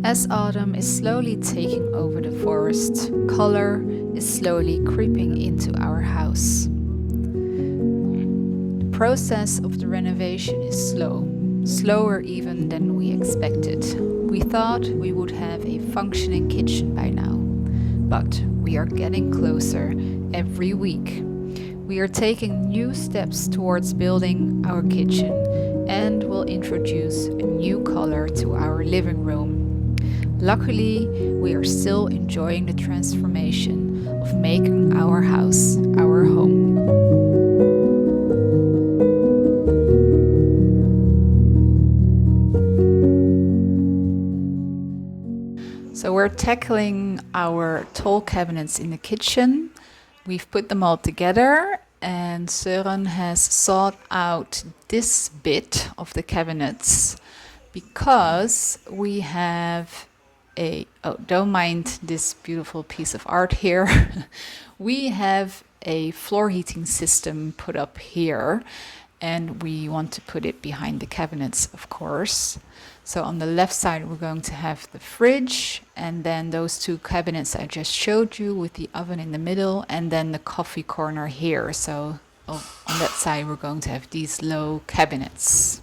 As autumn is slowly taking over the forest, color is slowly creeping into our house. The process of the renovation is slow, slower even than we expected. We thought we would have a functioning kitchen by now, but we are getting closer every week. We are taking new steps towards building our kitchen and will introduce a new color to our living room. Luckily, we are still enjoying the transformation of making our house our home. So we're tackling our tall cabinets in the kitchen. We've put them all together, and Søren has sought out this bit of the cabinets because we have don't mind this beautiful piece of art here. We have a floor heating system put up here, and we want to put it behind the cabinets, of course. So on the left side, we're going to have the fridge, and then those two cabinets I just showed you with the oven in the middle, and then the coffee corner here. So on that side, we're going to have these low cabinets.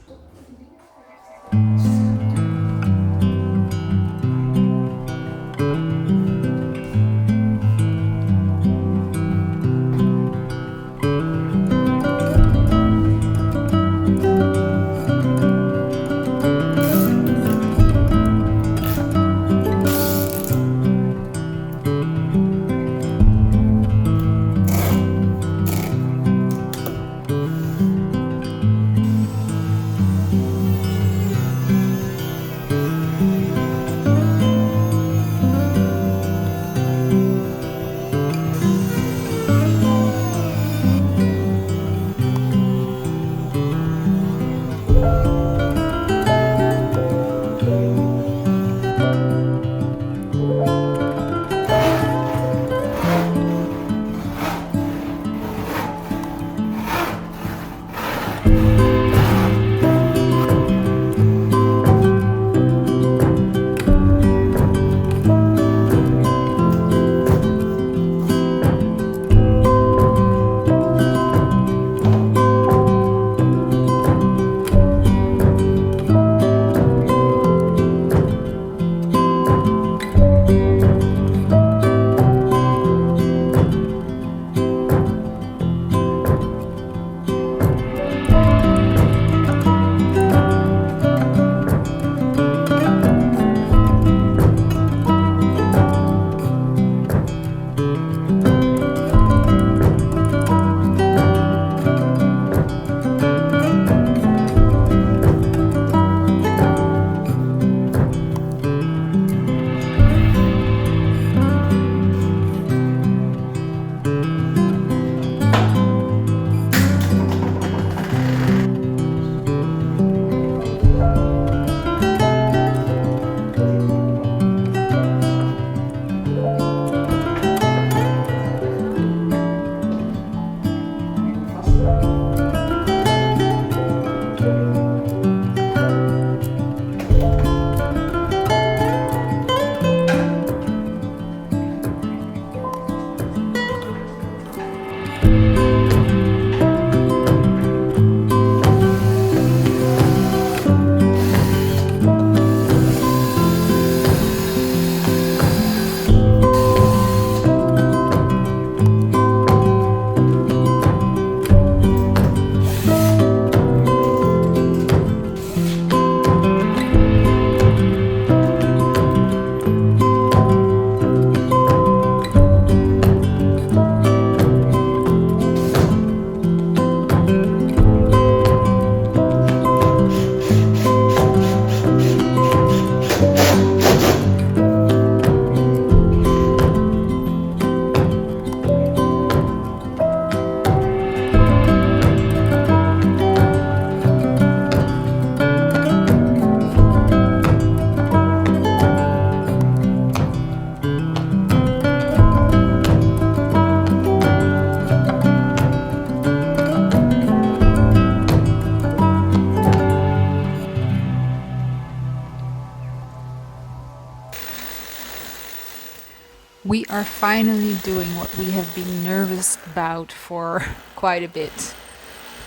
We are finally doing what we have been nervous about for quite a bit.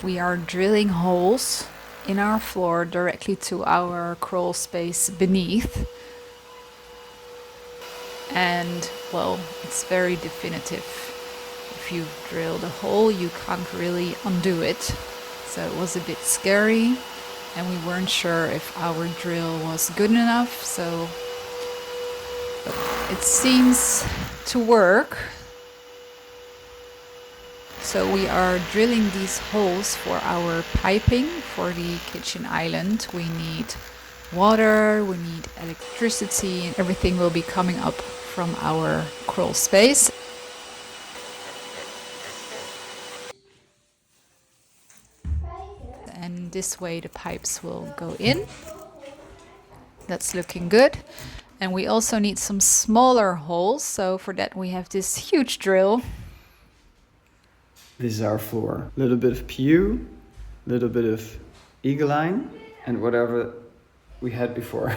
We are drilling holes in our floor directly to our crawl space beneath. And, well, it's very definitive. If you drill the hole, you can't really undo it. So it was a bit scary, and we weren't sure if our drill was good enough, so it seems to work. So we are drilling these holes for our piping for the kitchen island. We need water, we need electricity, and everything will be coming up from our crawl space. And this way the pipes will go in. That's looking good. And we also need some smaller holes, so for that we have this huge drill. This is our floor. A little bit of PU, a little bit of eagle line, and whatever we had before.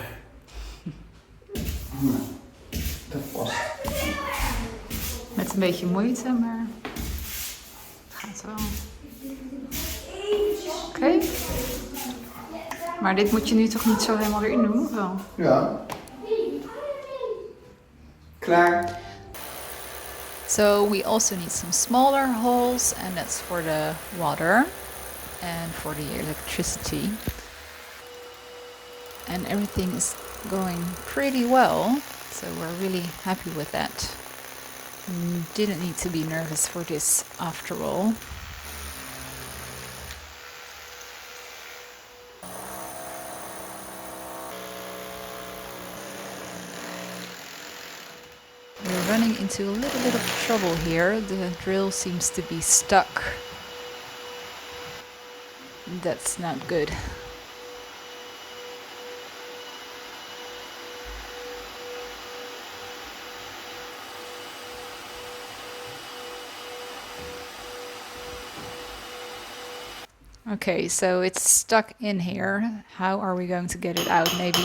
Dat past. Met een beetje moeite, maar het gaat wel. Oké. Maar dit moet je nu toch niet zo helemaal erin doen, of wel? Ja. Klaar. So we also need some smaller holes, and that's for the water and for the electricity. And everything is going pretty well, so we're really happy with that. Didn't need to be nervous for this after all. We're running into a little bit of trouble here. The drill seems to be stuck. That's not good. Okay, so it's stuck in here. How are we going to get it out? Maybe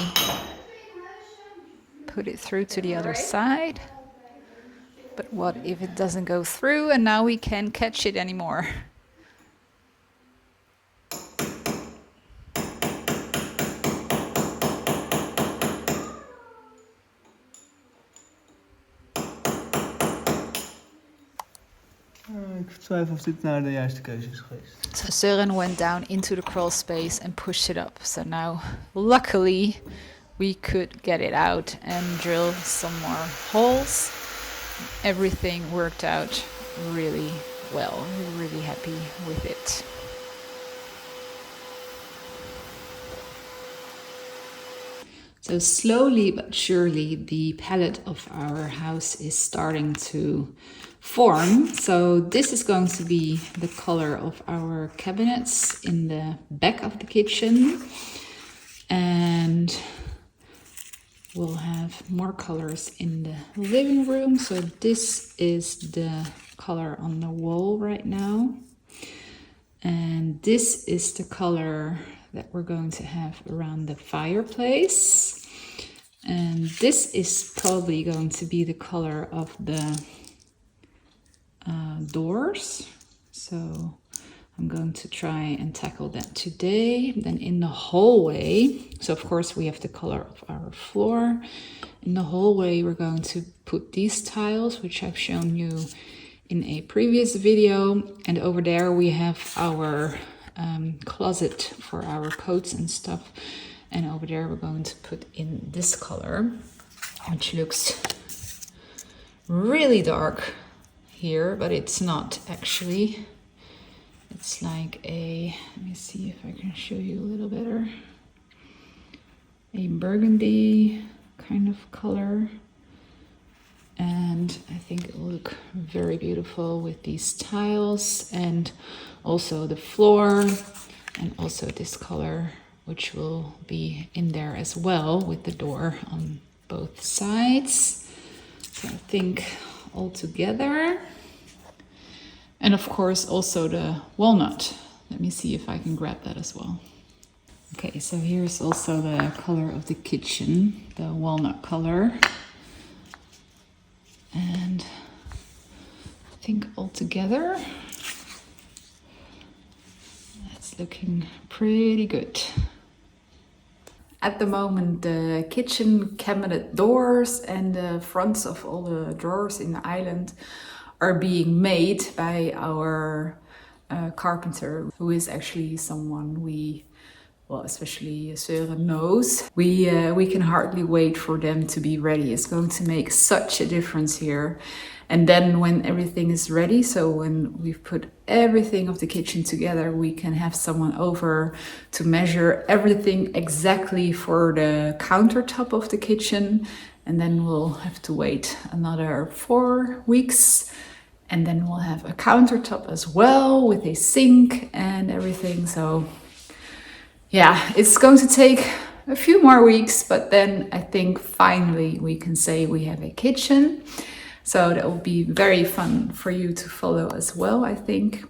put it through to the other side. But what if it doesn't go through and now we can't catch it anymore? Ik twijfel of dit nou de juiste keuze is geweest. So Søren went down into the crawl space and pushed it up. So now, luckily, we could get it out and drill some more holes. Everything worked out really well. We're really happy with it. So slowly but surely the palette of our house is starting to form. So this is going to be the color of our cabinets in the back of the kitchen. And we'll have more colors in the living room. So this is the color on the wall right now. And this is the color that we're going to have around the fireplace. And this is probably going to be the color of the doors. So I'm going to try and tackle that today. Then in the hallway, so of course we have the color of our floor. In the hallway we're going to put these tiles, which I've shown you in a previous video. And over there we have our closet for our coats and stuff. And over there we're going to put in this color, which looks really dark here, but it's not actually. It's like a, let me see if I can show you a little better, a burgundy kind of color. And I think it will look very beautiful with these tiles and also the floor and also this color, which will be in there as well with the door on both sides. So I think all together. And of course also the walnut. Let me see if I can grab that as well. Okay, so here's also the color of the kitchen, the walnut color. And I think altogether that's looking pretty good. At the moment, the kitchen cabinet doors and the fronts of all the drawers in the island are being made by our carpenter, who is actually someone we, well, especially Søren knows. We can hardly wait for them to be ready. It's going to make such a difference here. And then when everything is ready, so when we've put everything of the kitchen together, we can have someone over to measure everything exactly for the countertop of the kitchen. And then we'll have to wait another 4 weeks. And then we'll have a countertop as well with a sink and everything. So yeah, it's going to take a few more weeks, but then I think finally we can say we have a kitchen. So that will be very fun for you to follow as well, I think.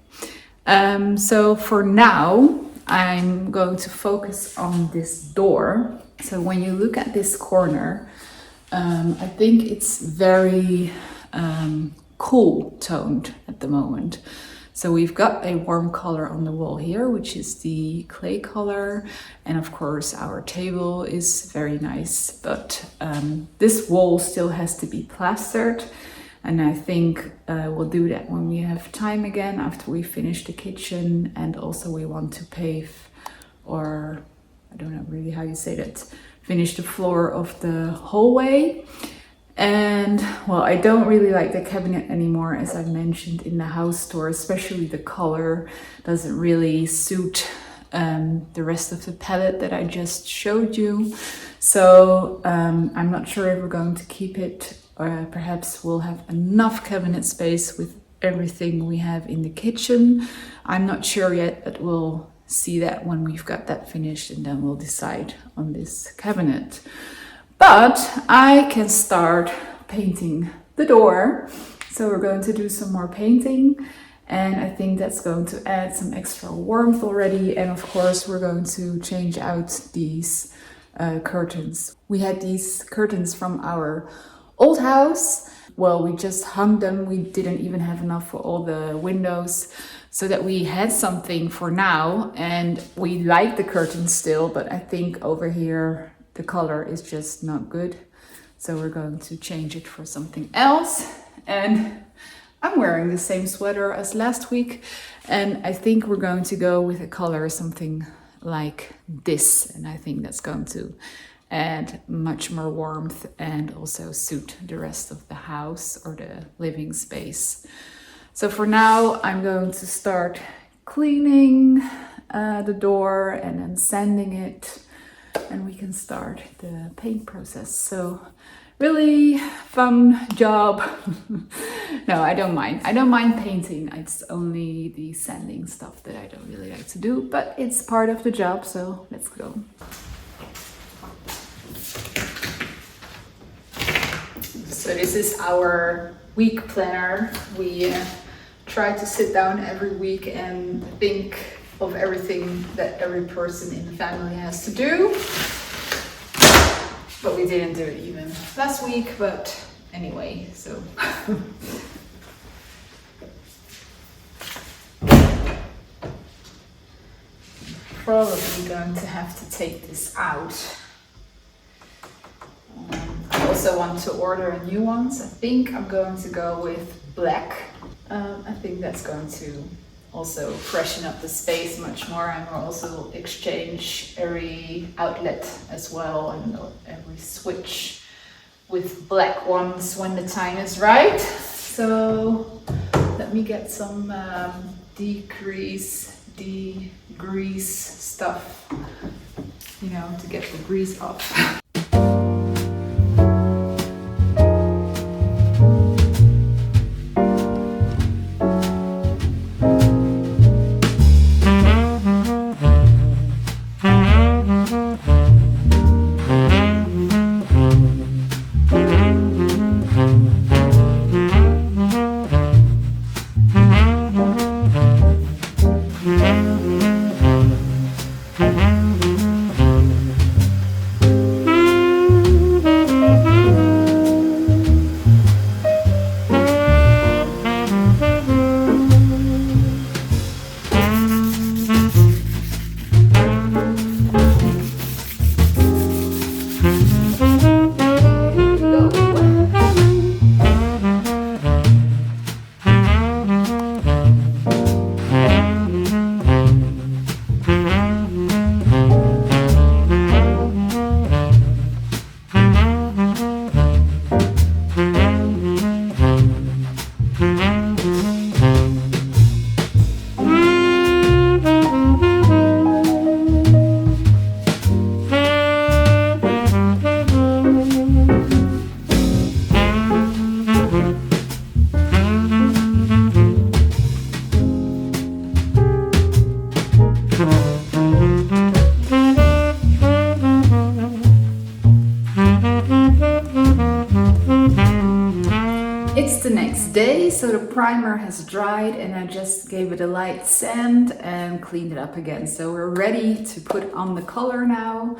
So for now, I'm going to focus on this door. So when you look at this corner, I think it's very cool toned at the moment. So we've got a warm color on the wall here, which is the clay color. And of course our table is very nice, but this wall still has to be plastered. And I think we'll do that when we have time again after we finish the kitchen. And also we want to pave, or I don't know really how you say that, finish the floor of the hallway. And well, I don't really like the cabinet anymore, as I mentioned in the house tour, especially the color doesn't really suit the rest of the palette that I just showed you. So I'm not sure if we're going to keep it, or perhaps we'll have enough cabinet space with everything we have in the kitchen. I'm not sure yet, but we'll see that when we've got that finished, and then we'll decide on this cabinet. But I can start painting the door. So we're going to do some more painting, and I think that's going to add some extra warmth already. And of course we're going to change out these curtains. We had these curtains from our old house. Well, we just hung them. We didn't even have enough for all the windows, so that we had something for now. And we like the curtains still, but I think over here the color is just not good. So we're going to change it for something else. And I'm wearing the same sweater as last week. And I think we're going to go with a color something like this. And I think that's going to add much more warmth and also suit the rest of the house or the living space. So for now, I'm going to start cleaning the door and then sanding it, and we can start the paint process. So really fun job. No, I don't mind. I don't mind painting. It's only the sanding stuff that I don't really like to do, but it's part of the job, so let's go. So this is our week planner. We try to sit down every week and think of everything that every person in the family has to do. But we didn't do it even last week, but anyway, so. Probably going to have to take this out. I also want to order new ones. I think I'm going to go with black. I think that's going to also freshen up the space much more, and we'll also exchange every outlet as well and every switch with black ones when the time is right. So let me get some degrease stuff, you know, to get the grease off. next day, so the primer has dried and I just gave it a light sand and cleaned it up again. So we're ready to put on the color now.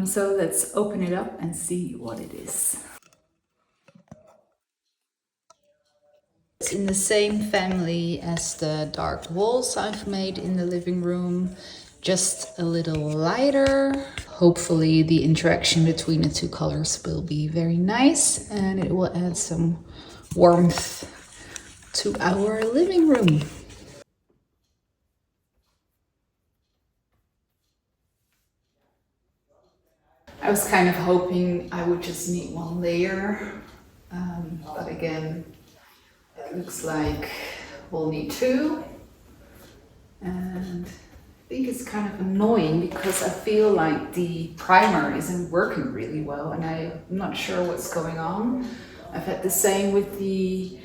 So let's open it up and see what it is. It's in the same family as the dark walls I've made in the living room, just a little lighter. Hopefully the interaction between the two colors will be very nice and it will add some warmth to our living room. I was kind of hoping I would just need one layer, but again, it looks like we'll need two. And I think it's kind of annoying because I feel like the primer isn't working really well and I'm not sure what's going on. I've had the same with the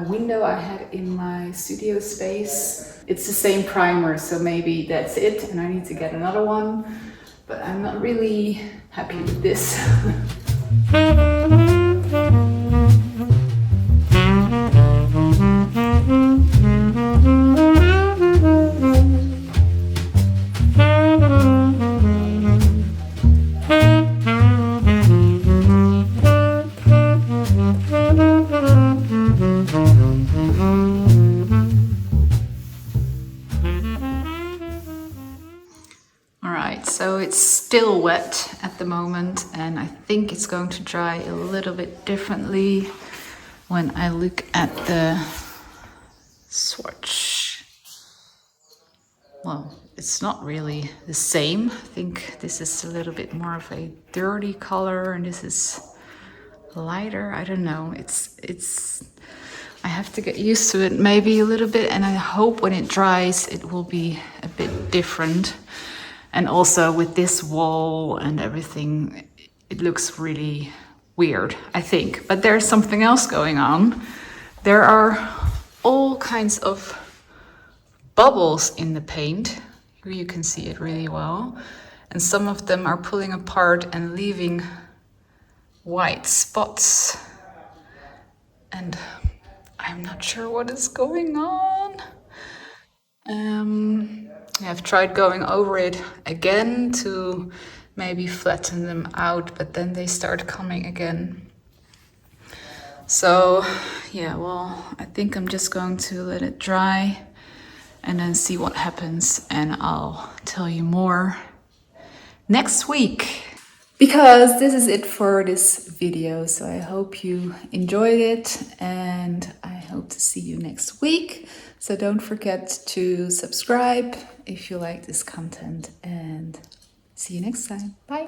window I had in my studio space. It's the same primer, so maybe that's it and I need to get another one, but I'm not really happy with this. So it's still wet at the moment and I think it's going to dry a little bit differently when I look at the swatch. Well, it's not really the same. I think this is a little bit more of a dirty color and this is lighter. I don't know. I have to get used to it maybe a little bit and I hope when it dries it will be a bit different. And also with this wall and everything, it looks really weird, I think. But there's something else going on. There are all kinds of bubbles in the paint. Here you can see it really well. And some of them are pulling apart and leaving white spots. And I'm not sure what is going on. I've tried going over it again to maybe flatten them out, but then they start coming again. So yeah, well, I think I'm just going to let it dry and then see what happens, and I'll tell you more next week. Because this is it for this video, so I hope you enjoyed it and I hope to see you next week. So don't forget to subscribe if you like this content and see you next time. Bye!